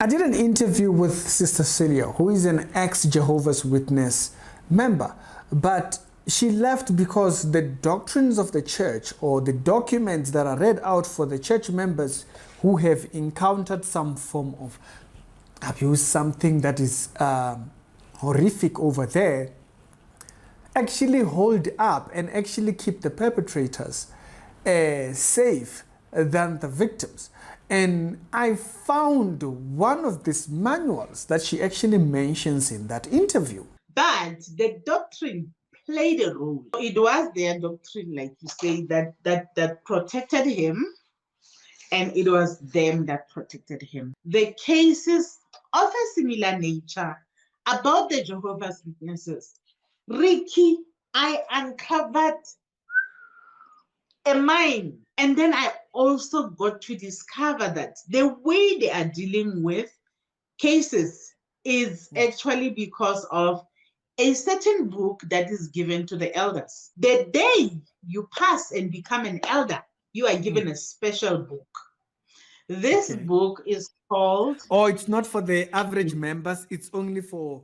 I did an interview with Sister Celia, who is an ex-Jehovah's Witness member, but she left because the doctrines of the church, or the documents that are read out for the church members who have encountered some form of abuse, something that is horrific over there, actually hold up and actually keep the perpetrators safe than the victims. And I found one of these manuals that she actually mentions in that interview. But the doctrine played a role. It was their doctrine, like you say, that protected him, and it was them that protected him. The cases of a similar nature about the Jehovah's Witnesses, Ricky, I uncovered a mine. And then I also got to discover that the way they are dealing with cases is actually because of a certain book that is given to the elders. The day you pass and become an elder, you are given a special book. This book is called... Oh, it's not for the average members, it's only for...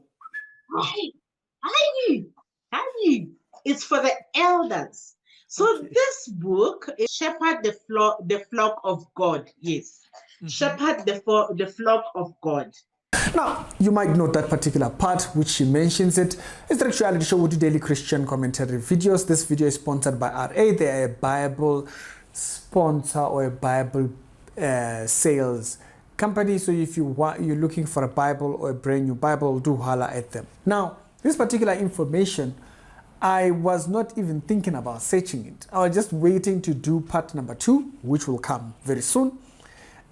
It's for the elders. So this book is Shepherd the Flock of God. Yes. Shepherd the Flock of God. Now, you might note that particular part which she mentions it. It's the Actuality Show with daily Christian commentary videos. This video is sponsored by RA. They are a Bible sponsor or a Bible sales company. So if you're looking for a Bible or a brand new Bible, do holler at them. Now, this particular information, I was not even thinking about searching it. I was just waiting to do part number 2, which will come very soon.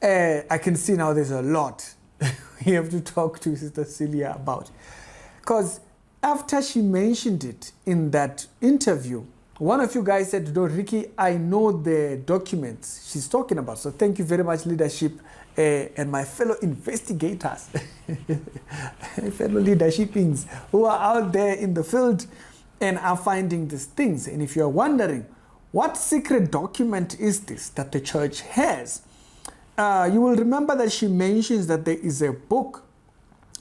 I can see now there's a lot you have to talk to Sister Celia about. Because after she mentioned it in that interview, one of you guys said, "No, Ricky, I know the documents she's talking about." So thank you very much, leadership and my fellow investigators, fellow leadershipings who are out there in the field and are finding these things. And if you're wondering, what secret document is this that the church has? You will remember that she mentions that there is a book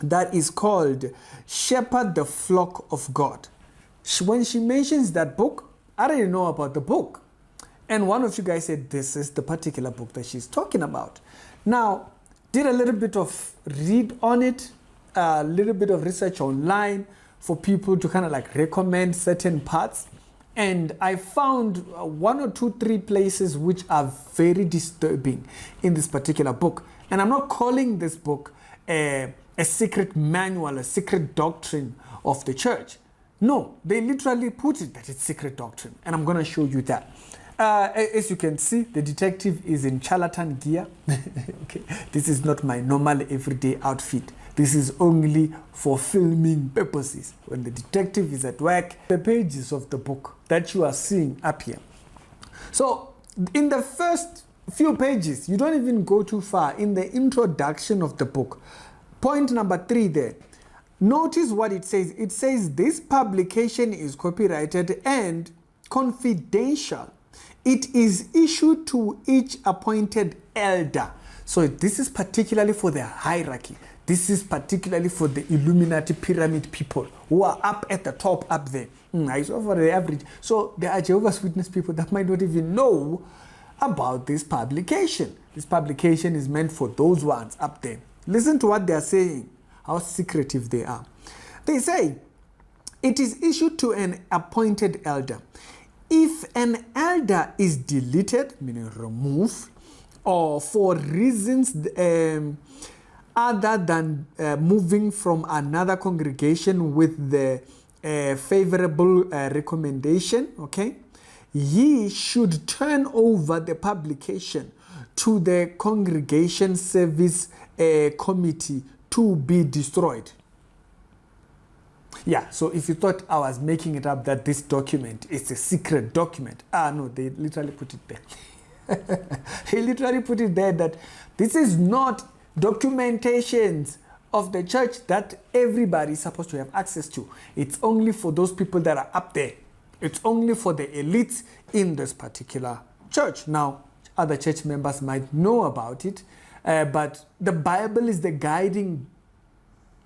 that is called Shepherd the Flock of God. When she mentions that book, I didn't know about the book. And one of you guys said this is the particular book that she's talking about. Now, did a little bit of read on it, a little bit of research online for people to kind of like recommend certain parts. And I found 1 or 2, 3 places which are very disturbing in this particular book. And I'm not calling this book a secret manual, a secret doctrine of the church. No, they literally put it that it's secret doctrine. And I'm going to show you that. As you can see, the detective is in charlatan gear. Okay. This is not my normal everyday outfit. This is only for filming purposes. When the detective is at work, the pages of the book that you are seeing up here. So in the first few pages, you don't even go too far. In the introduction of the book, point number 3 there, notice what it says. It says this publication is copyrighted and confidential. It is issued to each appointed elder. So this is particularly for the hierarchy. This is particularly for the Illuminati pyramid people who are up at the top up there. It's over the average. So there are Jehovah's Witness people that might not even know about this publication. This publication is meant for those ones up there. Listen to what they are saying, how secretive they are. They say, it is issued to an appointed elder. If an elder is deleted, meaning removed, or for reasons other than moving from another congregation with the favorable recommendation, okay, ye should turn over the publication to the congregation service committee to be destroyed. Yeah, so if you thought I was making it up that this document is a secret document, no, they literally put it there. They literally put it there that this is not documentations of the church that everybody is supposed to have access to. It's only for those people that are up there. It's only for the elites in this particular church. Now, other church members might know about it, but the Bible is the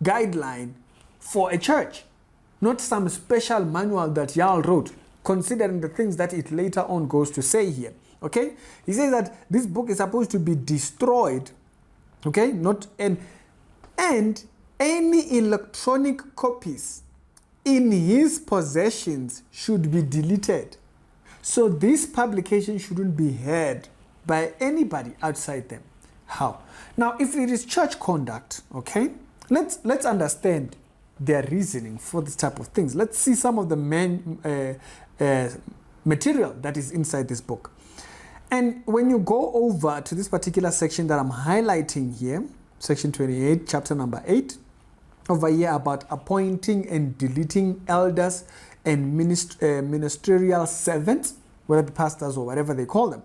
guideline for a church, not some special manual that Yal wrote, considering the things that it later on goes to say here. Okay, he says that this book is supposed to be destroyed. Okay, not and any electronic copies in his possessions should be deleted. So this publication shouldn't be heard by anybody outside them. How? Now, if it is church conduct, okay, let's understand their reasoning for this type of things. Let's see some of the material that is inside this book. And when you go over to this particular section that I'm highlighting here, section 28, chapter number 8, over here about appointing and deleting elders and ministerial servants, whether it be pastors or whatever they call them.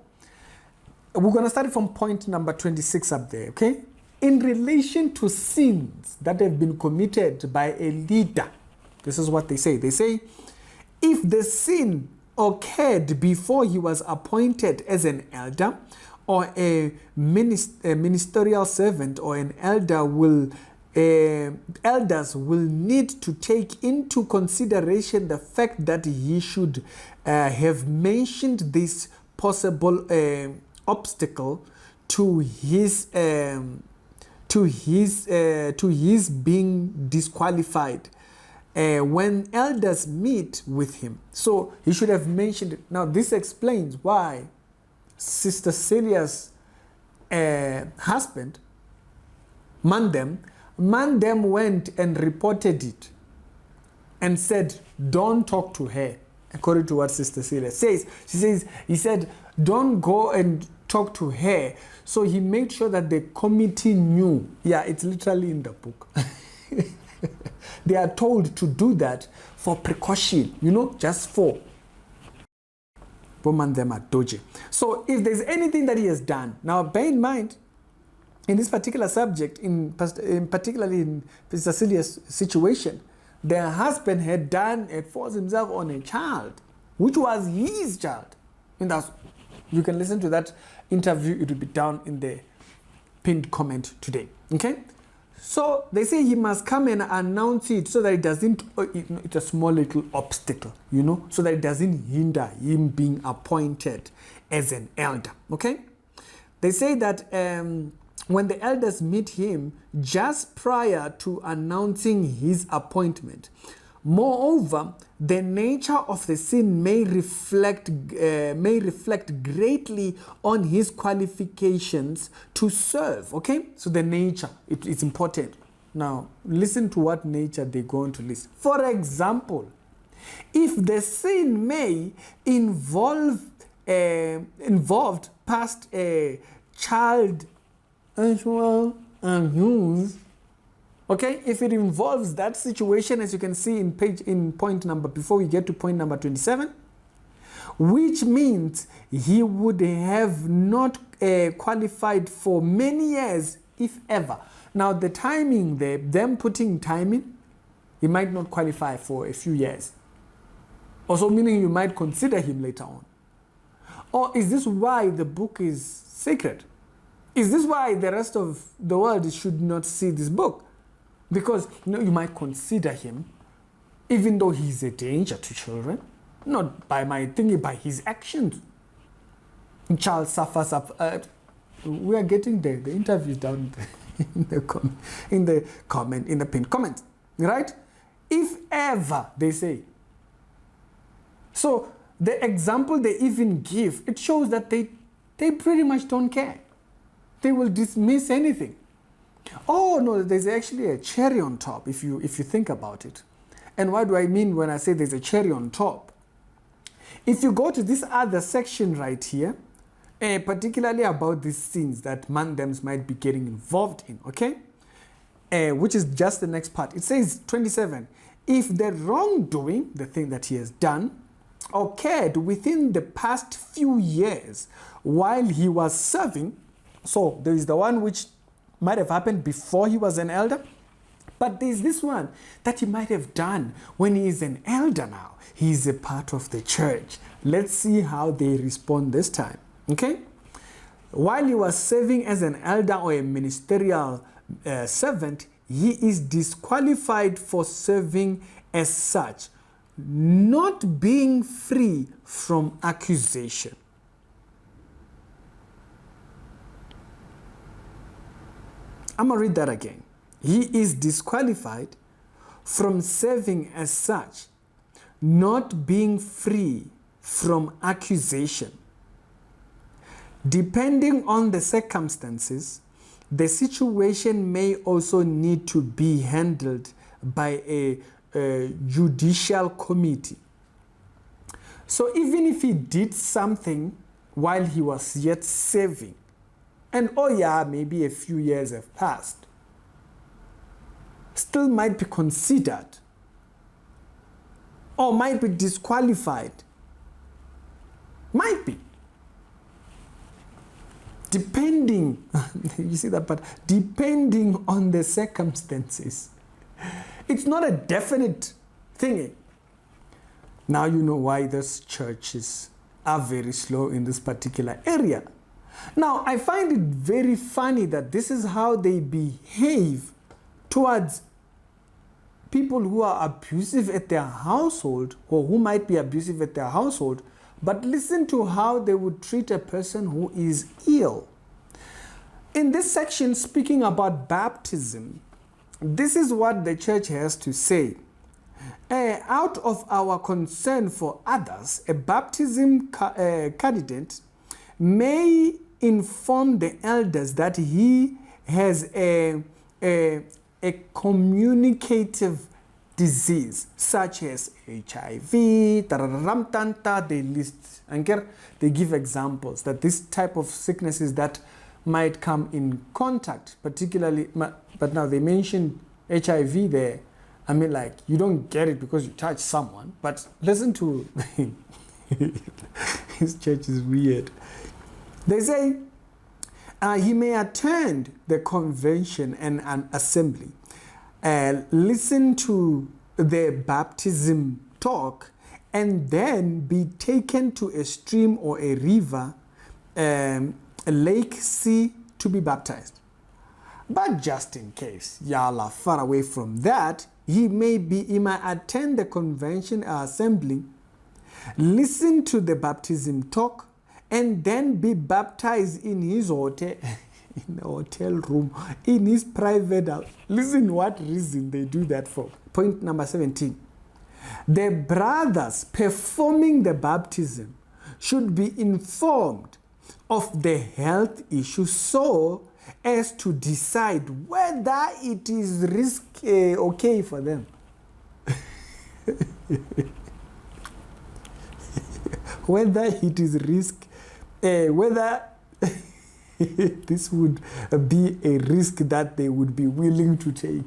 We're going to start from point number 26 up there, okay? In relation to sins that have been committed by a leader, this is what they say. They say, if the sin occurred before he was appointed as an elder or a ministerial servant or an elder elders will need to take into consideration the fact that he should have mentioned this possible obstacle to his being disqualified when elders meet with him. So he should have mentioned it. Now this explains why Sister Celia's husband, Mandem went and reported it and said, don't talk to her, according to what Sister Celia says. He said, don't go and talk to her. So he made sure that the committee knew. Yeah, it's literally in the book. They are told to do that for precaution, just for. So if there's anything that he has done, now bear in mind, in this particular subject, particularly in Sister Celia's situation, their husband had forced himself on a child, which was his child. And you can listen to that interview. It will be down in the pinned comment today. Okay? So they say he must come and announce it so that it doesn't, it's a small little obstacle, so that it doesn't hinder him being appointed as an elder. Okay? They say that when the elders meet him just prior to announcing his appointment. Moreover, the nature of the sin may reflect greatly on his qualifications to serve. Okay, so the nature, it's important. Now, listen to what nature they're going to list. For example, if the sin may involved past a child abuse. Okay, if it involves that situation, as you can see in point number, before we get to point number 27, which means he would have not qualified for many years, if ever. Now the timing there, them putting timing, he might not qualify for a few years. Also meaning you might consider him later on. Or is this why the book is sacred? Is this why the rest of the world should not see this book? Because you might consider him, even though he's a danger to children, not by my thinking, by his actions. Child suffers up. We are getting the interviews down in the pinned comment, right? If ever, they say. So the example they even give, it shows that they pretty much don't care. They will dismiss anything. Oh no, there's actually a cherry on top if you think about it. And what do I mean when I say there's a cherry on top? If you go to this other section right here, particularly about these sins that Mandems might be getting involved in, okay? Which is just the next part. It says 27, if the wrongdoing, the thing that he has done, occurred within the past few years while he was serving, so there is the one which might have happened before he was an elder, but there's this one that he might have done when he is an elder now. He is a part of the church. Let's see how they respond this time. Okay? while he was serving as an elder or a ministerial servant, he is disqualified for serving as such, not being free from accusation. I'm going to read that again. He is disqualified from serving as such, not being free from accusation. Depending on the circumstances, the situation may also need to be handled by a judicial committee. So even if he did something while he was yet serving, and oh yeah, maybe a few years have passed, still might be considered or might be disqualified. Might be. Depending, you see that, but depending on the circumstances. It's not a definite thing. Now you know why those churches are very slow in this particular area. Now, I find it very funny that this is how they behave towards people who are abusive at their household or who might be abusive at their household, but listen to how they would treat a person who is ill. In this section, speaking about baptism, this is what the church has to say. Out of our concern for others, a baptism candidate may inform the elders that he has a communicative disease such as HIV, they list, they give examples that this type of sicknesses that might come in contact, particularly, but now they mentioned HIV there. I mean, like, you don't get it because you touch someone, but listen to his church is weird. They say he may attend the convention and an assembly, listen to the baptism talk, and then be taken to a stream or a river, a lake, sea, to be baptized. But just in case y'all are far away from that, he might attend the convention or assembly, listen to the baptism talk, and then be baptized in his hotel, in the hotel room, in his private house. Listen what reason they do that for. Point number 17. The brothers performing the baptism should be informed of the health issue so as to decide whether it is okay for them. Whether it is whether this would be a risk that they would be willing to take.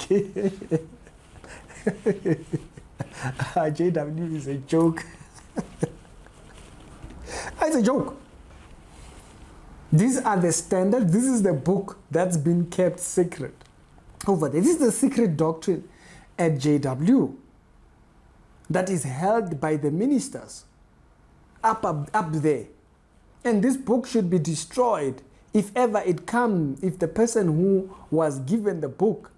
JW is a joke. It's a joke. These are the standards. This is the book that's been kept secret over there. This is the secret doctrine at JW that is held by the ministers up there. And this book should be destroyed if ever it comes, if the person who was given the book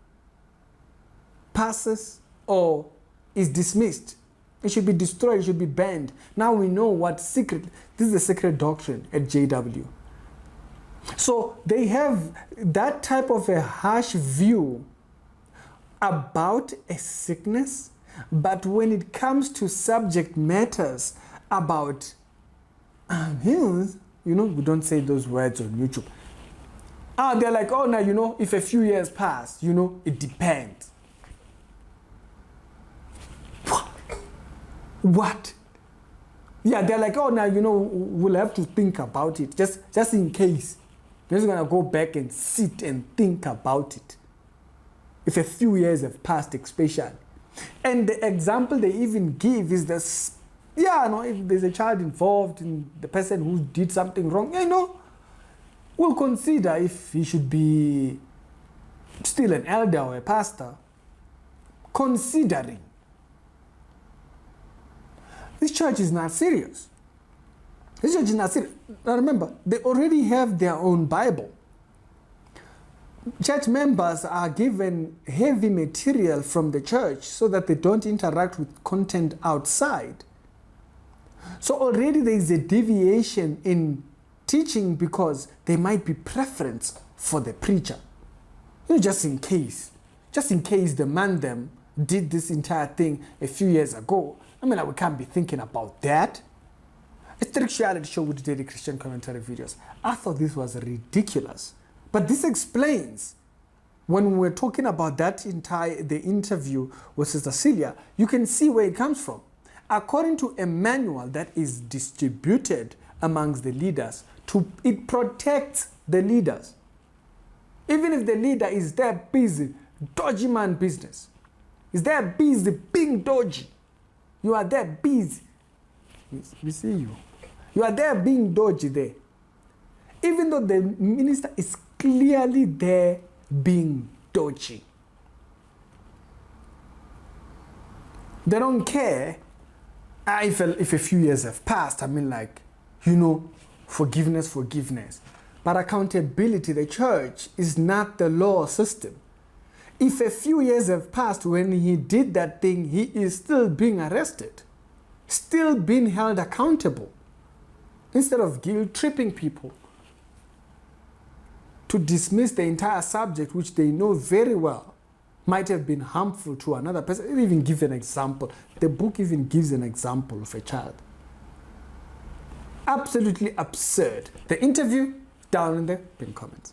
passes or is dismissed. It should be destroyed, it should be banned. Now we know what secret, this is the secret doctrine at JW. So they have that type of a harsh view about a sickness, but when it comes to subject matters about health, we don't say those words on YouTube. They're like, oh, now, if a few years pass, it depends. What? Yeah, they're like, oh, now, we'll have to think about it, just in case. We're just going to go back and sit and think about it. If a few years have passed, especially. And the example they even give is this, if there's a child involved in the person who did something wrong, we'll consider if he should be still an elder or a pastor, considering. This church is not serious. Now remember, they already have their own Bible. Church members are given heavy material from the church so that they don't interact with content outside. So already there is a deviation in teaching because there might be preference for the preacher. Just in case the man them did this entire thing a few years ago. I mean, we can't be thinking about that. It's the Reality Show with daily Christian commentary videos. I thought this was ridiculous. But this explains, when we were talking about the interview with Sister Celia, you can see where it comes from. According to a manual that is distributed amongst the leaders, it protects the leaders. Even if the leader is there busy, dodgy man business, is there busy being dodgy, you are there busy. We see you. You are there being dodgy there. Even though the minister is clearly there being dodgy. They don't care if a few years have passed. I mean, forgiveness. But accountability, the church is not the law system. If a few years have passed when he did that thing, he is still being arrested, still being held accountable. Instead of guilt-tripping people to dismiss the entire subject, which they know very well might have been harmful to another person. They even give an example. The book even gives an example of a child. Absolutely absurd. The interview, down in the pinned comments.